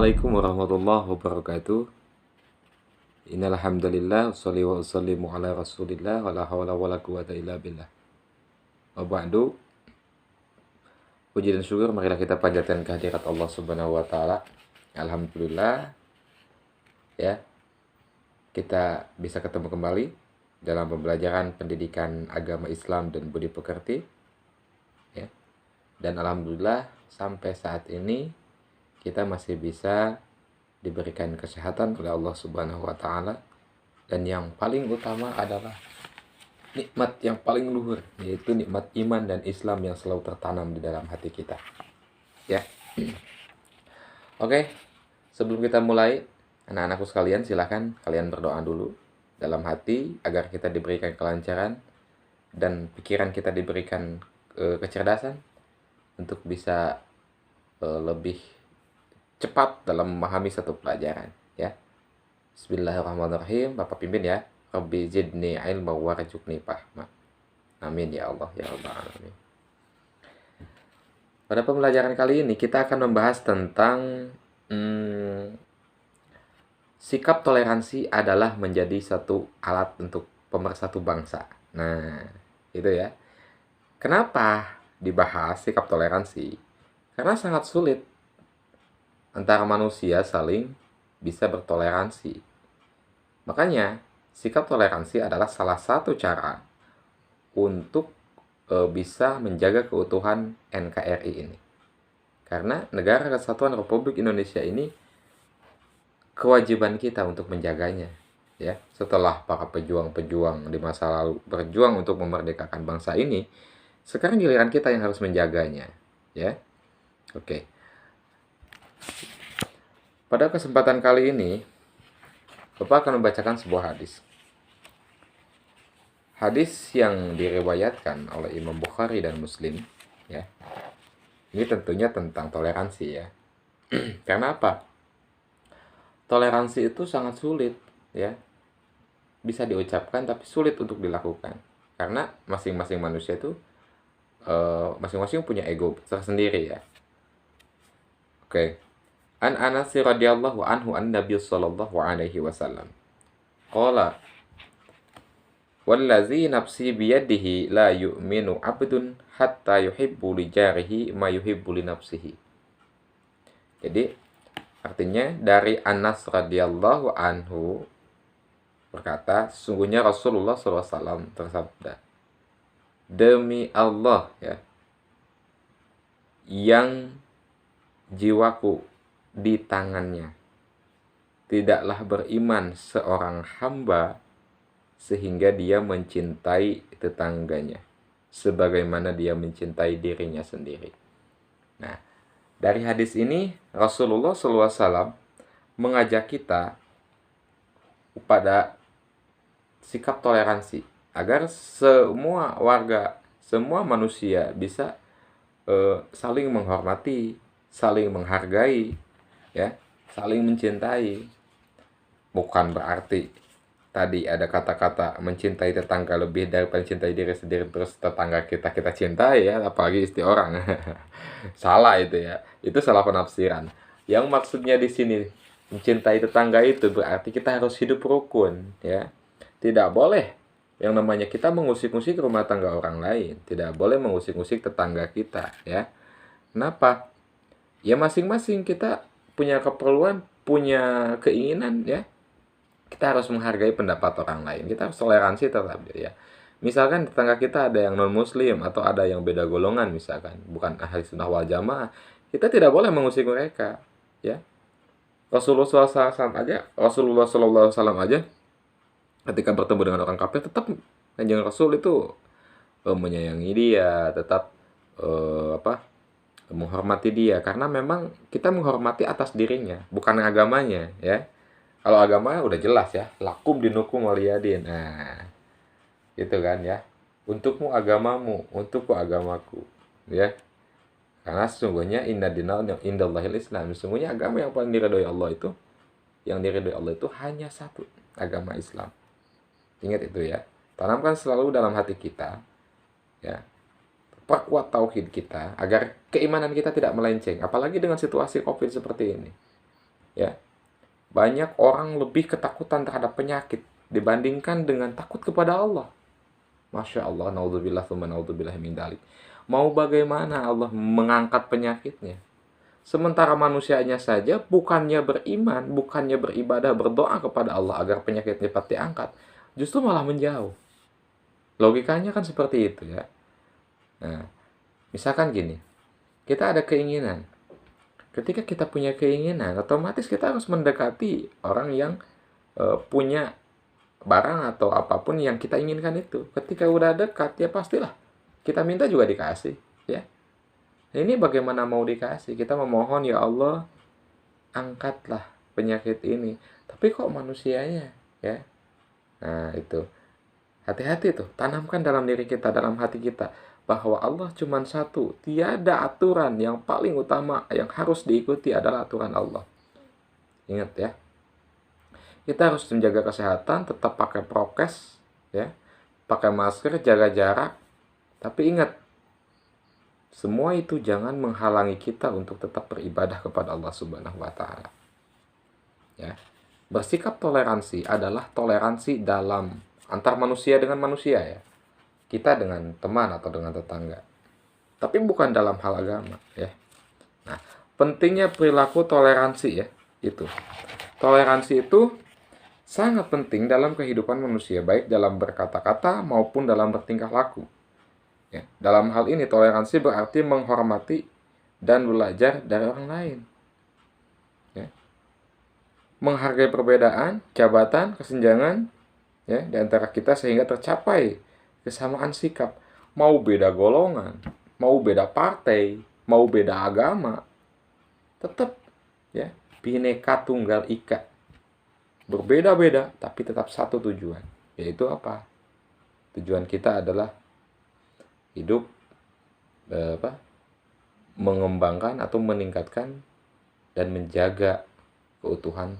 Assalamualaikum warahmatullahi wabarakatuh. Innal hamdalillah wassalli wa usallimu ala Rasulillah wala haula wala quwata illa billah. Wa ba'du. Puji dan syukur marilah kita panjatkan kehadirat Allah Subhanahu wa taala. Alhamdulillah ya. Kita bisa ketemu kembali dalam pembelajaran pendidikan agama Islam dan budi pekerti. Ya. Dan alhamdulillah sampai saat ini kita masih bisa diberikan kesehatan oleh Allah Subhanahu wa taala, dan yang paling utama adalah nikmat yang paling luhur, yaitu nikmat iman dan Islam yang selalu tertanam di dalam hati kita. Ya. Oke, sebelum kita mulai, anak-anakku sekalian, silakan kalian berdoa dulu dalam hati agar kita diberikan kelancaran dan pikiran kita diberikan kecerdasan untuk bisa lebih cepat dalam memahami satu pelajaran, ya. Bismillahirrahmanirrahim. Bapak pimpin ya. Rabbi zidni ilma warzuqni fahma. Amin ya Allah ya rabbal alamin. Pada pembelajaran kali ini kita akan membahas tentang sikap toleransi adalah menjadi satu alat untuk pemersatu bangsa. Nah, itu ya. Kenapa dibahas sikap toleransi? Karena sangat sulit antara manusia saling bisa bertoleransi. Makanya, sikap toleransi adalah salah satu cara untuk bisa menjaga keutuhan NKRI ini. Karena Negara Kesatuan Republik Indonesia ini kewajiban kita untuk menjaganya. Ya, setelah para pejuang-pejuang di masa lalu berjuang untuk memerdekakan bangsa ini, sekarang giliran kita yang harus menjaganya. Ya, oke. Pada kesempatan kali ini, Bapak akan membacakan sebuah hadis. Hadis yang diriwayatkan oleh Imam Bukhari dan Muslim, ya. Ini tentunya tentang toleransi, ya. Karena apa? Toleransi itu sangat sulit, ya. Bisa diucapkan tapi sulit untuk dilakukan. Karena masing-masing manusia itu masing-masing punya ego tersendiri, ya. Oke. An Anas radhiyallahu anhu an Nabi sallallahu alaihi wasallam qala wallazi nafsi biyadihi la yu'minu 'abdun hatta yuhibbu li jarihi ma yuhibbu li nafsihi. Jadi artinya dari Anas radhiyallahu anhu berkata, sesungguhnya Rasulullah SAW tersabda, demi Allah, ya, yang jiwaku di tangannya, tidaklah beriman seorang hamba sehingga dia mencintai tetangganya sebagaimana dia mencintai dirinya sendiri. Nah, dari hadis ini Rasulullah SAW mengajak kita pada sikap toleransi agar semua warga, semua manusia bisa saling menghormati, saling menghargai, ya, saling mencintai. Bukan berarti tadi ada kata-kata mencintai tetangga lebih daripada mencintai diri sendiri, terus tetangga kita cintai, ya, apalagi istri orang. Salah itu, ya. Itu salah penafsiran. Yang maksudnya di sini mencintai tetangga itu berarti kita harus hidup rukun, ya. Tidak boleh yang namanya kita mengusik-usik rumah tangga orang lain, tidak boleh mengusik-usik tetangga kita, ya. Kenapa? Ya masing-masing kita punya keperluan, punya keinginan, ya. Kita harus menghargai pendapat orang lain. Kita harus toleransi tetap, ya. Misalkan tetangga kita ada yang non-muslim atau ada yang beda golongan misalkan, bukan ahli sunnah wal jamaah, kita tidak boleh mengusik mereka, ya. Rasulullah SAW aja ketika bertemu dengan orang kafir tetap Kanjeng Rasul itu menyayangi dia, tetap menghormati dia, karena memang kita menghormati atas dirinya, bukan agamanya, ya. Kalau agama udah jelas, ya, lakum dinukum waliyadin. Nah, gitu kan, ya. Untukmu agamamu, untukku agamaku, ya. Karena sesungguhnya inna dina indallahil Islam, sesungguhnya agama yang paling diridhoi Allah itu, hanya satu, agama Islam. Ingat itu, ya. Tanamkan selalu dalam hati kita, ya. Perkuat tauhid kita agar keimanan kita tidak melenceng, apalagi dengan situasi Covid seperti ini. Ya, banyak orang lebih ketakutan terhadap penyakit dibandingkan dengan takut kepada Allah. Masya Allah, naudzubillah, tsumma naudzubillah min dzalik. Mau bagaimana Allah mengangkat penyakitnya? Sementara manusianya saja bukannya beriman, bukannya beribadah, berdoa kepada Allah agar penyakitnya cepat diangkat, justru malah menjauh. Logikanya kan seperti itu ya. Nah, misalkan gini, kita ada keinginan. Ketika kita punya keinginan, otomatis kita harus mendekati orang yang punya barang atau apapun yang kita inginkan itu. Ketika udah dekat, ya pastilah kita minta juga dikasih, ya. Ini bagaimana mau dikasih? Kita memohon, ya Allah, angkatlah penyakit ini. Tapi kok manusianya, ya? Nah, itu. Hati-hati tuh, tanamkan dalam diri kita, dalam hati kita, bahwa Allah cuma satu. Tiada aturan yang paling utama yang harus diikuti adalah aturan Allah. Ingat ya. Kita harus menjaga kesehatan, tetap pakai prokes, ya. Pakai masker, jaga jarak. Tapi ingat, semua itu jangan menghalangi kita untuk tetap beribadah kepada Allah Subhanahu wa taala. Ya. Bersikap toleransi adalah toleransi dalam antar manusia dengan manusia ya. Kita dengan teman atau dengan tetangga. Tapi bukan dalam hal agama ya. Nah, pentingnya perilaku toleransi ya, itu. Toleransi itu sangat penting dalam kehidupan manusia, baik dalam berkata-kata maupun dalam bertingkah laku. Ya, dalam hal ini toleransi berarti menghormati dan belajar dari orang lain. Ya. Menghargai perbedaan, jabatan, kesenjangan ya di antara kita sehingga tercapai kesamaan sikap. Mau beda golongan, mau beda partai, mau beda agama, tetap ya Bhinneka Tunggal Ika. Berbeda-beda tapi tetap satu tujuan, yaitu apa? Tujuan kita adalah hidup mengembangkan atau meningkatkan dan menjaga keutuhan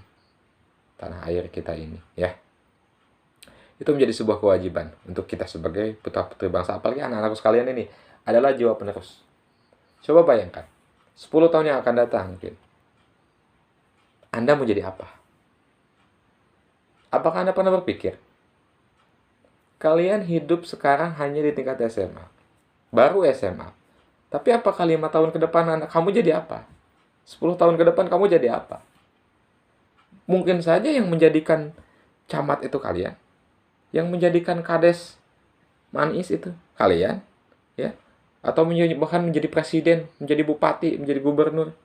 tanah air kita ini ya. Itu menjadi sebuah kewajiban untuk kita sebagai putra-putri bangsa, apalagi anak-anakku sekalian ini adalah jiwa penerus. Coba bayangkan 10 tahun yang akan datang mungkin Anda mau jadi apa? Apakah Anda pernah berpikir kalian hidup sekarang hanya di tingkat SMA, baru SMA, tapi apakah 5 tahun ke depan kamu jadi apa? 10 tahun ke depan kamu jadi apa? Mungkin saja yang menjadikan camat itu kalian, yang menjadikan kades manis itu kalian, ya, atau bahkan menjadi presiden, menjadi bupati, menjadi gubernur.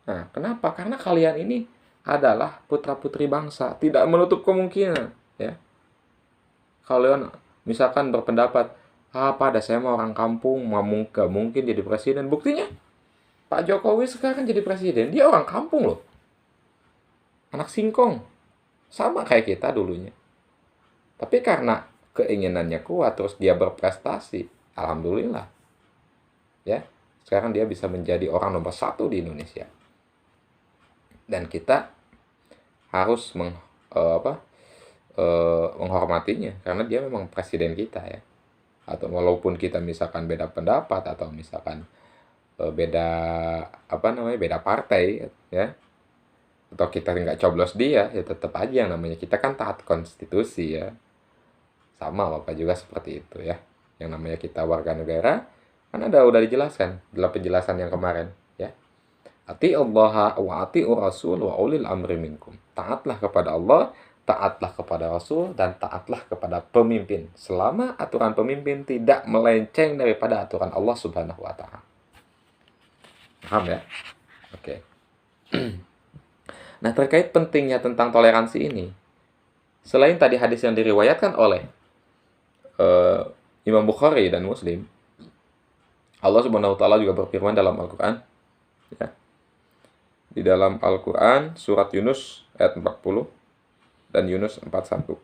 Nah, kenapa? Karena kalian ini adalah putra-putri bangsa, tidak menutup kemungkinan, ya. Kalian misalkan berpendapat, pada saya mau orang kampung, gak mungkin jadi presiden. Buktinya, Pak Jokowi sekarang jadi presiden, dia orang kampung loh. Anak singkong, sama kayak kita dulunya. Tapi karena keinginannya kuat, terus dia berprestasi, alhamdulillah. Ya, sekarang dia bisa menjadi orang nomor 1 di Indonesia. Dan kita harus menghormatinya karena dia memang presiden kita ya. Atau walaupun kita misalkan beda pendapat atau misalkan beda beda partai ya, atau kita nggak coblos dia, ya tetap aja yang namanya kita kan taat konstitusi ya. Sama Bapak juga seperti itu ya. Yang namanya kita warga negara kan udah dijelaskan dalam penjelasan yang kemarin ya. Atiullaha wa atiur rasul wa ulil amri minkum. Taatlah kepada Allah, taatlah kepada Rasul, dan taatlah kepada pemimpin. Selama aturan pemimpin tidak melenceng daripada aturan Allah Subhanahu wa taala. Paham ya? Oke. Nah, terkait pentingnya tentang toleransi ini, selain tadi hadis yang diriwayatkan oleh Imam Bukhari dan Muslim, Allah Subhanahu wa taala juga berfirman dalam Al-Qur'an ya. Di dalam Al-Qur'an surat Yunus ayat 40 dan Yunus 41.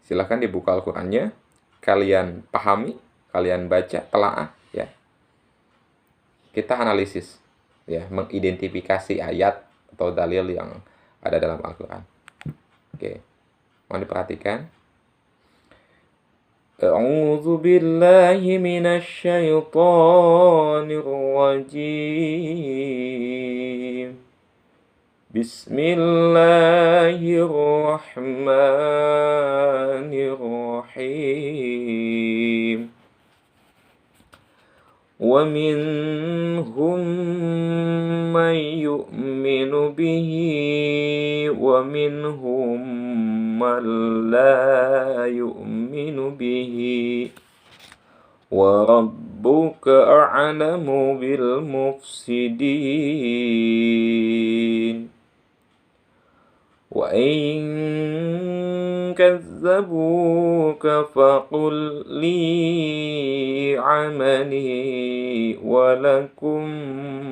Silahkan dibuka Al-Qur'annya, kalian pahami, kalian baca, telaah ya. Kita analisis ya, mengidentifikasi ayat atau dalil yang ada dalam Al-Qur'an. Oke. Mohon diperhatikan. A'udzu billahi minasy syaithanir rajim. Bismillahirrahmanirrahim. Wa minhum man yu'minu bihi wa minhum man la yu'minu bihi. Wa rabbuka a'lamu bil mufsidin. Wa in kazzabuka faqul li 'amali wa lakum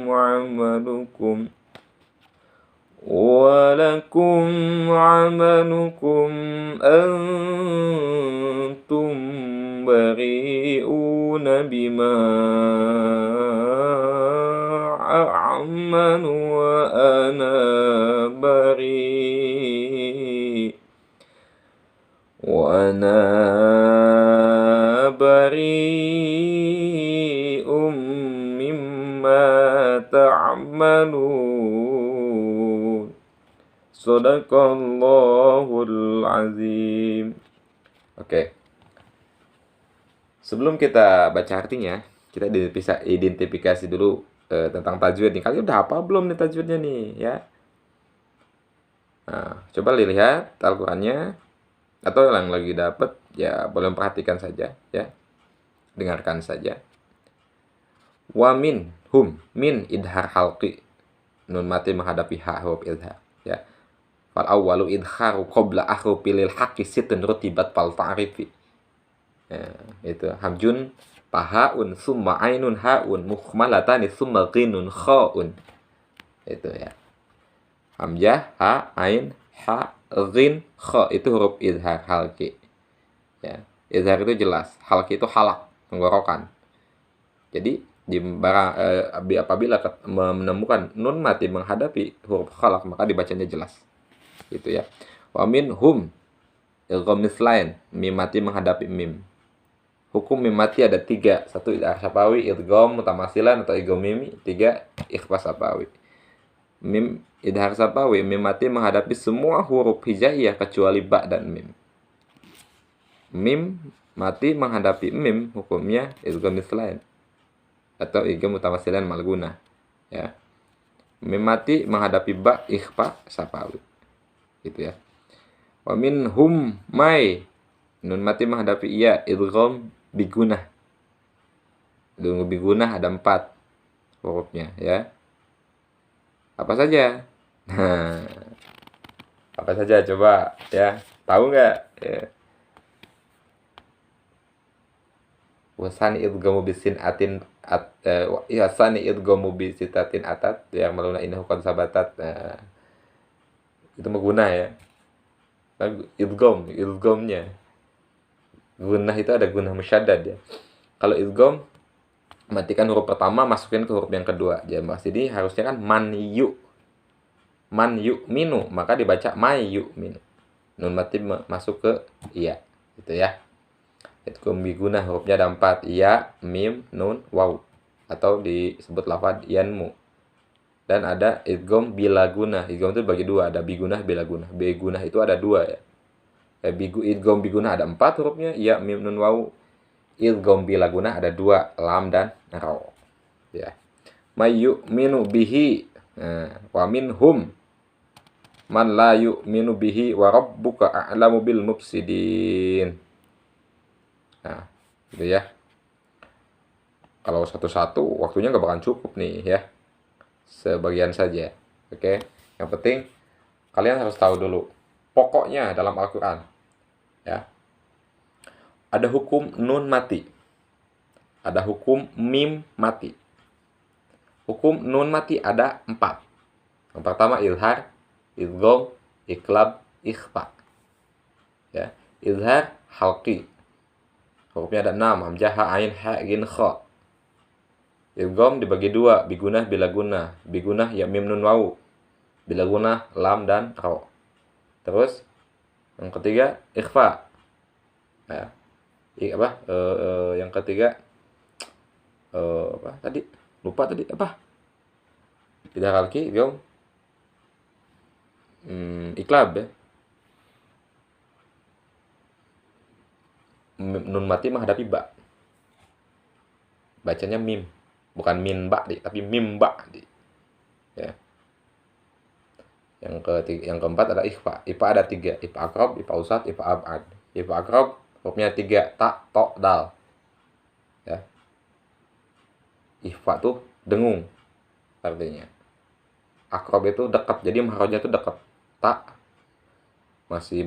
'amalukum antum bari'una bima a'malu wa ana bari'um mimma ta'malun. Shadaqallahul azim. Oke. Sebelum kita baca artinya, kita bisa identifikasi dulu tentang tajwid nih. Kalian udah apa belum nih tajwidnya nih, ya? Nah, coba lihat Al-Qur'annya atau yang lagi dapat, ya boleh perhatikan saja, ya. Dengarkan saja. Wa min hum, min idhar halqi. Nun mati menghadapi ha huruf idhar, ya. Fal awwalu idharu qabla ahrufil haqqi situn rutibat fal ta'rifi. Ya, itu hamjun pahaun summa ainun haun mukhmalatani summa ghinun khaun. Itu ya. Hamzah, ha, ain, ha, ghin, kha itu huruf idhar halqi. Ya. Idhar itu jelas, halqi itu halak, tenggorokan. Jadi apabila menemukan nun mati menghadapi huruf khalaq maka dibacanya jelas. Gitu ya. Wa min hum idgham mislain, mim mati menghadapi mim. Hukum mim mati ada 3. 1 idgham syafawi, idgham mutamasilan atau idgham mimi. 3 ikhfa syafawi. Mim idgham syafawi, mim mati menghadapi semua huruf hijaiyah kecuali ba dan mim. Mim mati menghadapi mim hukumnya idgham mislain atau idgham mutamasilan mal gunah, ya. Mim mati menghadapi ba ikhfa syafawi. Gitu ya. Wa minhum may, nun mati menghadapi iya idgham bigunah. Idgham bigunah ada 4 hurufnya, ya. Apa saja? Nah, apa saja coba, ya. Tahu enggak? Ya. Wasani idghamu bisin atin wasani idghamu bisitatin atat yang maluna innahu qad sabatat. Nah, itu mengguna ya. Idghamnya. Gunah itu ada gunah musyaddad ya. Kalau idgham matikan huruf pertama masukin ke huruf yang kedua. Jadi ini harusnya kan man yu'minu, maka dibaca may yu'minu. Nun mati masuk ke iya, gitu ya. Idgham bigunah hurufnya ada 4, ya, mim, nun, waw, atau disebut lafaz yanmu. Dan ada idgham bila gunah. Idgham itu bagi 2, ada bigunah, bila gunah. Bigunah itu ada 2 ya. Idgham bigunah ada 4 hurufnya, ya, mim, nun, waw. Idgham bila gunah ada 2, lam dan raw. Ya. May yu'minu bihi, wa minhum man la yu'minu bihi wa rabbuka a'lamu bil mufsidin. Nah, gitu ya. Kalau satu-satu waktunya nggak bakalan cukup nih ya. Sebagian saja. Oke. Yang penting kalian harus tahu dulu pokoknya dalam Al-Qur'an. Ya. Ada hukum nun mati. Ada hukum mim mati. Hukum nun mati ada 4. Yang pertama izhar, idgham, iqlab, ikhfa. Ya. Izhar halqi. Hurufnya ada 6, hamzah, ha, ain, ha, ghin, kha. Idgham dibagi 2, bigunah, bila gunah. Bigunah ya mim, nun, waw. Bila gunah, lam dan raw. Terus yang ketiga ikhfa. Ya. Yang ketiga apa tadi? Lupa tadi apa? Tidak halki, idgham Iklab ya. Nun mati menghadapi ba. Bacanya mim. Bukan min ba, tapi mim ba. Ya. Yang keempat ada ikhfa. Ikhfa ada 3. Ikhfa akrab, ikhfa usat, ikhfa ab'ad. Ikhfa akrab hurufnya 3. Ta, to, dal. Ya. Ikhfa tuh dengung artinya. Akrab itu dekat. Jadi mahrajnya itu dekat. Ta masih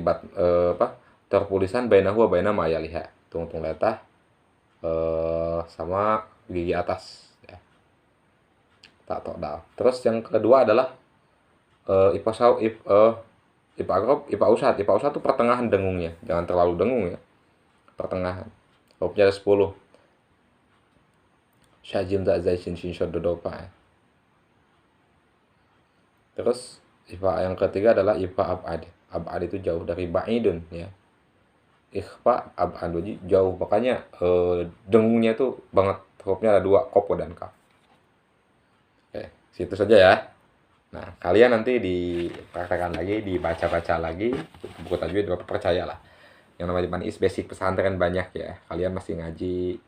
terpulisan bainahu wa baina ma yaliha. Tungtung letah sama gigi atas ya. Ta, to, dal. Terus yang kedua adalah ipa akrab, ipa usat. Ipa usat itu pertengahan dengungnya, jangan terlalu dengung ya, pertengahan. Hurufnya ada 10. Syajim za zai shin shin shod dodopa ya. Terus ifa yang ketiga adalah ifa abad. Abad itu jauh dari ba'idun ya. Ikhfa abad jauh, makanya dengungnya itu banget. Hurufnya ada 2, kopo dan kaf. Oke, situ saja ya. Nah, kalian nanti dipraktekkan lagi, dibaca-baca lagi buku tajwid, Bapak percayalah. Yang namanya manis basic pesantren banyak ya. Kalian masih ngaji.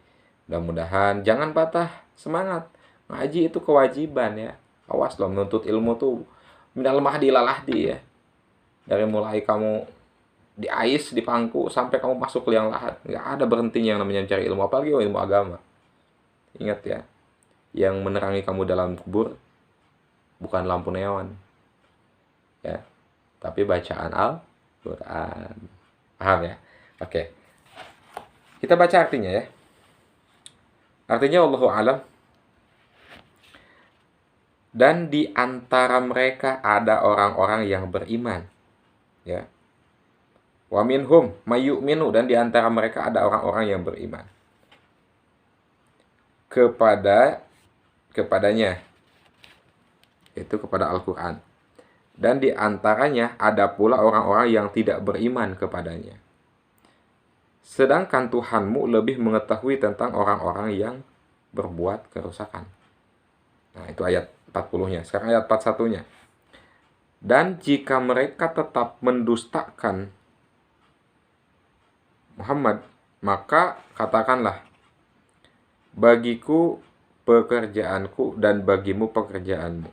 Mudah-mudahan jangan patah semangat. Ngaji itu kewajiban ya. Awas loh, menuntut ilmu tuh minal mahdi lalahdi ya. Dari mulai kamu di ais, di pangku, sampai kamu masuk ke liang lahat. Nggak ada berhentinya yang namanya mencari ilmu, apalagi ilmu agama. Ingat ya, yang menerangi kamu dalam kubur bukan lampu neon ya, tapi bacaan Al-Quran. Paham ya? Oke, kita baca artinya ya. Artinya wallahu alam. Dan di antara mereka ada orang-orang yang beriman ya. Wa minhum mayyu'minu, dan di antara mereka ada orang-orang yang beriman kepadanya, itu kepada Al-Quran. Dan di antaranya ada pula orang-orang yang tidak beriman kepadanya. Sedangkan Tuhanmu lebih mengetahui tentang orang-orang yang berbuat kerusakan. Nah, itu ayat 40-nya. Sekarang ayat 41-nya. Dan jika mereka tetap mendustakan Muhammad, maka katakanlah, bagiku pekerjaanku dan bagimu pekerjaanmu.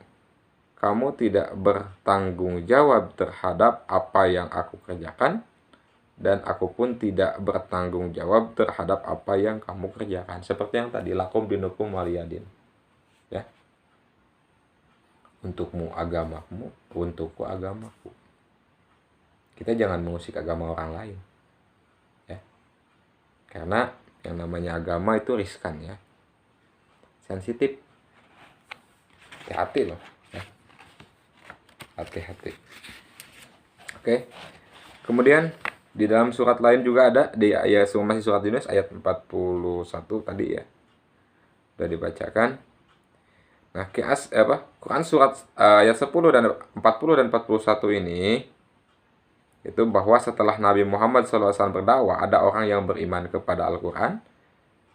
Kamu tidak bertanggung jawab terhadap apa yang aku kerjakan, dan aku pun tidak bertanggung jawab terhadap apa yang kamu kerjakan. Seperti yang tadi, lakum dinukum waliyadin. Ya. Untukmu agamamu, untukku agamaku. Kita jangan mengusik agama orang lain. Ya. Karena yang namanya agama itu riskan ya. Sensitif. Hati-hati loh. Hati-hati. Oke. Kemudian di dalam surat lain juga ada, di ayat masih surat Yunus ayat 41 tadi ya. Sudah dibacakan. Nah, Quran surat ayat 10 dan 40 dan 41 ini itu bahwa setelah Nabi Muhammad SAW berdakwah, ada orang yang beriman kepada Al-Quran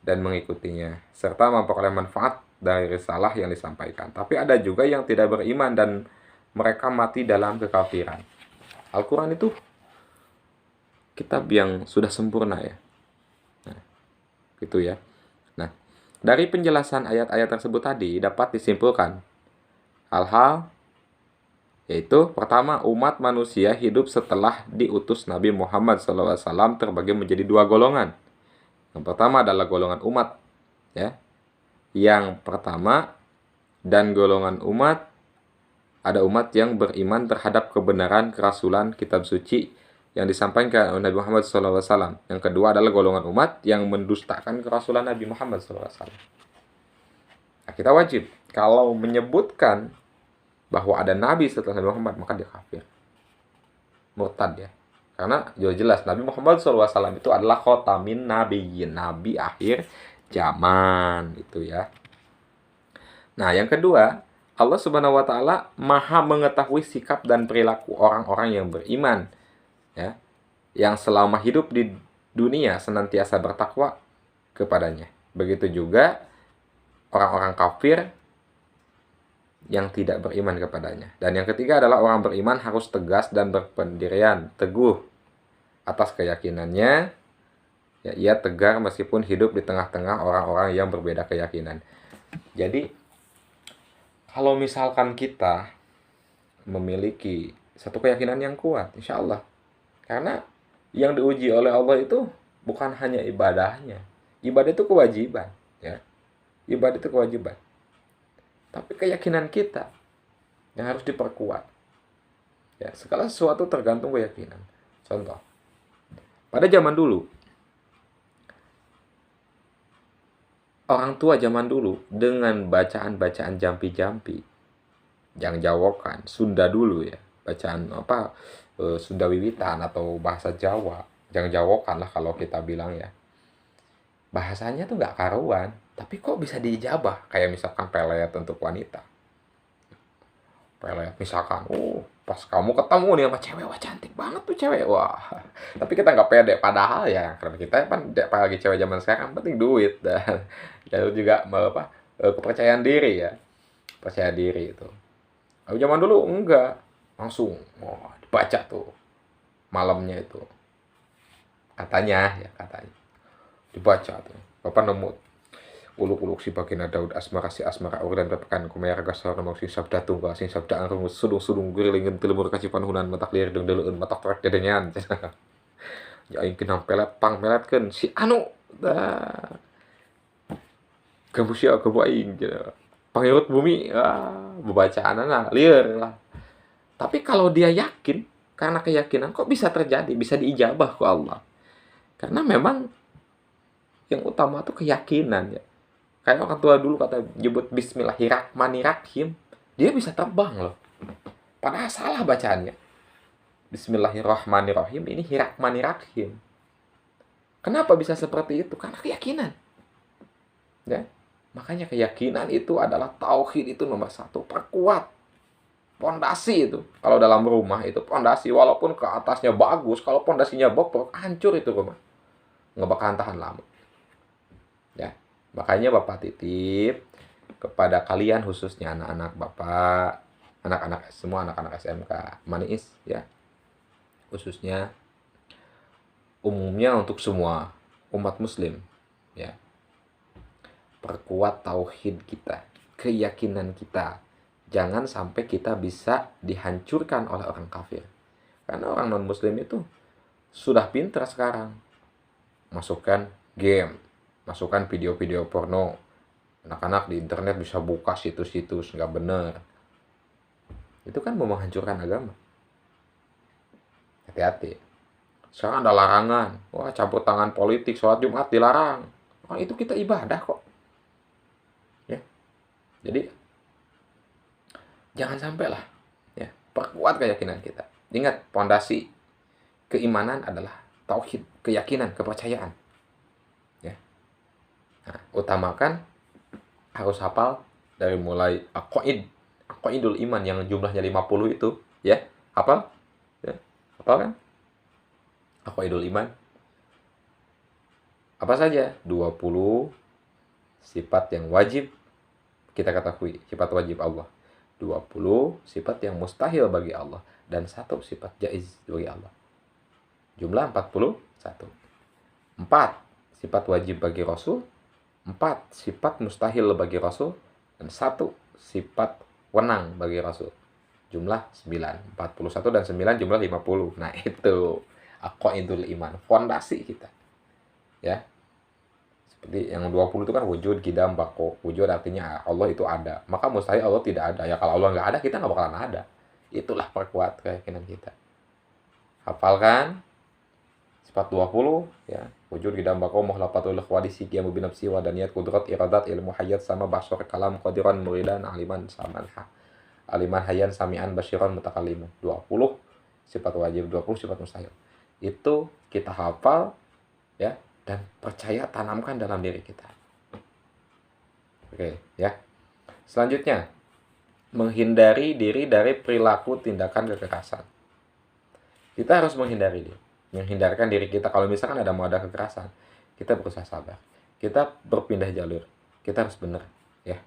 dan mengikutinya serta memperoleh manfaat dari risalah yang disampaikan. Tapi ada juga yang tidak beriman dan mereka mati dalam kekafiran. Al-Quran itu kitab yang sudah sempurna ya. Nah, gitu ya. Nah, dari penjelasan ayat-ayat tersebut tadi dapat disimpulkan hal-hal, yaitu pertama, umat manusia hidup setelah diutus Nabi Muhammad SAW terbagi menjadi 2 golongan. Yang pertama adalah golongan umat ya. Yang pertama, dan golongan umat, ada umat yang beriman terhadap kebenaran kerasulan kitab suci yang disampaikan oleh Nabi Muhammad SAW. Yang kedua adalah golongan umat yang mendustakan kerasulan Nabi Muhammad SAW. Nah, kita wajib kalau menyebutkan bahwa ada Nabi setelah Nabi Muhammad, maka dia kafir, murtad ya. Karena jelas Nabi Muhammad SAW itu adalah khotamin nabiyyin, nabi akhir zaman itu ya. Nah, yang kedua, Allah Subhanahu wa taala Maha mengetahui sikap dan perilaku orang-orang yang beriman ya, yang selama hidup di dunia senantiasa bertakwa kepadanya. Begitu juga orang-orang kafir yang tidak beriman kepadanya. Dan yang ketiga adalah orang beriman harus tegas dan berpendirian teguh atas keyakinannya. Ya, ia tegar meskipun hidup di tengah-tengah orang-orang yang berbeda keyakinan. Jadi, kalau misalkan kita memiliki satu keyakinan yang kuat, insya Allah. Karena yang diuji oleh Allah itu bukan hanya ibadahnya. Ibadah itu kewajiban. Ya. Ibadah itu kewajiban. Tapi keyakinan kita yang harus diperkuat. Ya, segala sesuatu tergantung keyakinan. Contoh, pada zaman dulu, orang tua zaman dulu dengan bacaan-bacaan jampi-jampi, yang jawokan, Sunda dulu ya, bacaan apa, Sunda Wiwitan atau bahasa Jawa, yang jawokan lah kalau kita bilang ya. Bahasanya tuh nggak karuan, tapi kok bisa dijabah, kayak misalkan pelet untuk wanita. Pelet misalkan, pas kamu ketemu nih sama cewek, wah cantik banget tuh cewek, wah. Tapi kita nggak pede, padahal ya karena kita kan apalagi cewek zaman sekarang penting duit dan juga apa, kepercayaan diri ya, percaya diri itu. Kalau zaman dulu enggak, langsung dibaca tuh malamnya itu, katanya dibaca tuh. Bapak nemu uluk-uluk si bagina Daud asmara si asmara aur dan pepekan kumaya raga sawar namang sing sabda tunggal sing sabda angrungus sudung-sudung gerilingeun teu lemur kacipan hunan matak lieur deung deuleun matak torek dedenyan. Ya aing kenang pelet pang peletkeun si anu dah gabusia gabu aing gitu. Pangirut bumi bebacaanana lieur lah. Tapi kalau dia yakin, karena keyakinan kok bisa terjadi, bisa diijabah ku Allah. Karena memang yang utama tuh keyakinan ya. Kayak orang tua dulu kata nyebut Bismillahirrahmanirrahim, dia bisa terbang loh. Padahal salah bacaannya. Bismillahirrahmanirrahim ini Hirrahmanirrahim. Kenapa bisa seperti itu? Karena keyakinan. Ya. Makanya keyakinan itu adalah tauhid itu nomor satu. Perkuat. Pondasi itu. Kalau dalam rumah itu pondasi. Walaupun ke atasnya bagus, kalau pondasinya bocor, hancur itu rumah. Nggak bakalan tahan lama. Ya. Makanya Bapak titip kepada kalian khususnya anak-anak Bapak, semua anak-anak SMK Manis ya. Khususnya umumnya untuk semua umat muslim ya. Perkuat tauhid kita, keyakinan kita. Jangan sampai kita bisa dihancurkan oleh orang kafir. Karena orang non muslim itu sudah pintar sekarang. Masukkan game, masukkan video-video porno. Anak-anak di internet bisa buka situs-situs nggak bener. Itu kan mau menghancurkan agama. Hati-hati. Sekarang ada larangan. Wah, campur tangan politik, sholat Jumat dilarang. Wah, itu kita ibadah kok. Ya. Jadi jangan sampai lah. Ya, perkuat keyakinan kita. Ingat, pondasi keimanan adalah tauhid, keyakinan, kepercayaan. Ya. Nah, utamakan harus hafal dari mulai aqaidul iman yang jumlahnya 50 itu, ya. Hafal? Ya. Hafal kan? Aqaidul iman. Apa saja? 20 sifat yang wajib kita ketahui, sifat wajib Allah. 20 sifat yang mustahil bagi Allah dan 1 sifat jaiz bagi Allah. Jumlah 41. 4 sifat wajib bagi Rasul, 4 sifat mustahil bagi Rasul, dan 1 sifat wenang bagi Rasul. Jumlah 9. 41 dan 9 jumlah 50. Nah itu aqaidul iman, fondasi kita. Ya. Seperti yang 20 itu kan wujud, qidam, bako. Wujud artinya Allah itu ada. Maka mustahil Allah tidak ada. Ya kalau Allah nggak ada, kita nggak bakalan ada. Itulah perkuat keyakinan kita. Hafalkan sifat 20 ya. Wujud qidam bako muhlafatul khwadisi qiyamu binafsi wa daniyat kudrat iradat ilmu hayat sama basor kalam qadiran muridan aliman samanha. Aliman hayyan sami'an basyiran mutakalliman. 20 sifat wajib, 20 sifat mustahil. Itu kita hafal ya dan percaya, tanamkan dalam diri kita. Oke, ya. Selanjutnya, menghindari diri dari perilaku tindakan kekerasan. Kita harus menghindarkan diri kita. Kalau misalkan mau ada kekerasan, kita berusaha sabar. Kita berpindah jalur. Kita harus benar, ya.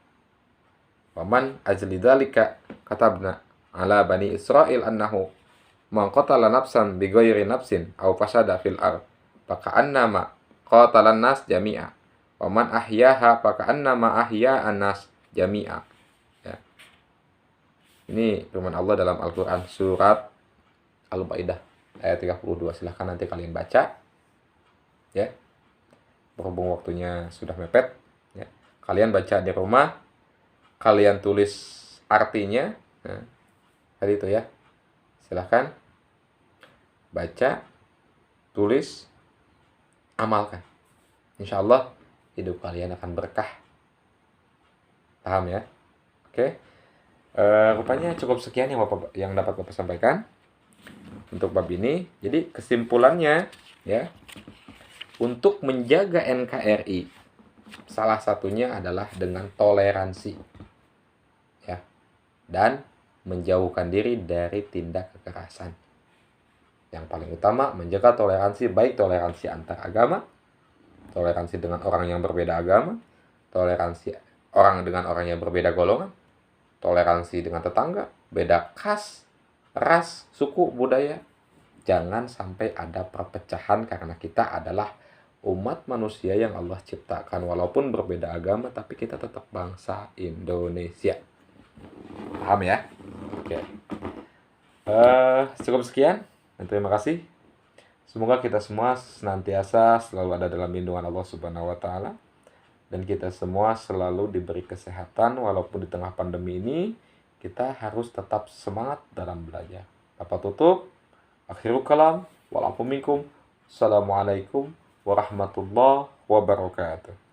Waman ajli dzalika katabna ala bani Israil annahu man qatala nafsan bighairi nafsin aw fasada fil ard faka'annama qatalan nas jami'a. Waman ahyaha faka'annama ahya'an nas jami'a. Ya. Ini firman Allah dalam Al-Qur'an surat Al-Maidah ayat 32. Silahkan nanti kalian baca. Ya. Berhubung waktunya sudah mepet, ya. Kalian baca di rumah, kalian tulis artinya. Nah, tadi itu ya. Silahkan baca, tulis, amalkan. Insya Allah hidup kalian akan berkah. Paham ya? Oke. Rupanya cukup sekian yang dapat Bapak sampaikan untuk bab ini. Jadi kesimpulannya ya, untuk menjaga NKRI salah satunya adalah dengan toleransi ya, dan menjauhkan diri dari tindak kekerasan. Yang paling utama menjaga toleransi, baik toleransi antar agama, toleransi dengan orang yang berbeda agama, toleransi orang dengan orang yang berbeda golongan, toleransi dengan tetangga, beda kas, ras, suku, budaya. Jangan sampai ada perpecahan karena kita adalah umat manusia yang Allah ciptakan. Walaupun berbeda agama, tapi kita tetap bangsa Indonesia. Paham ya? Oke. Cukup sekian. Dan terima kasih. Semoga kita semua senantiasa selalu ada dalam lindungan Allah Subhanahu wa taala, dan kita semua selalu diberi kesehatan walaupun di tengah pandemi ini. Kita harus tetap semangat dalam belajar. Bapak tutup. Akhirul kalam. Walaupun minkum. Assalamualaikum warahmatullahi wabarakatuh.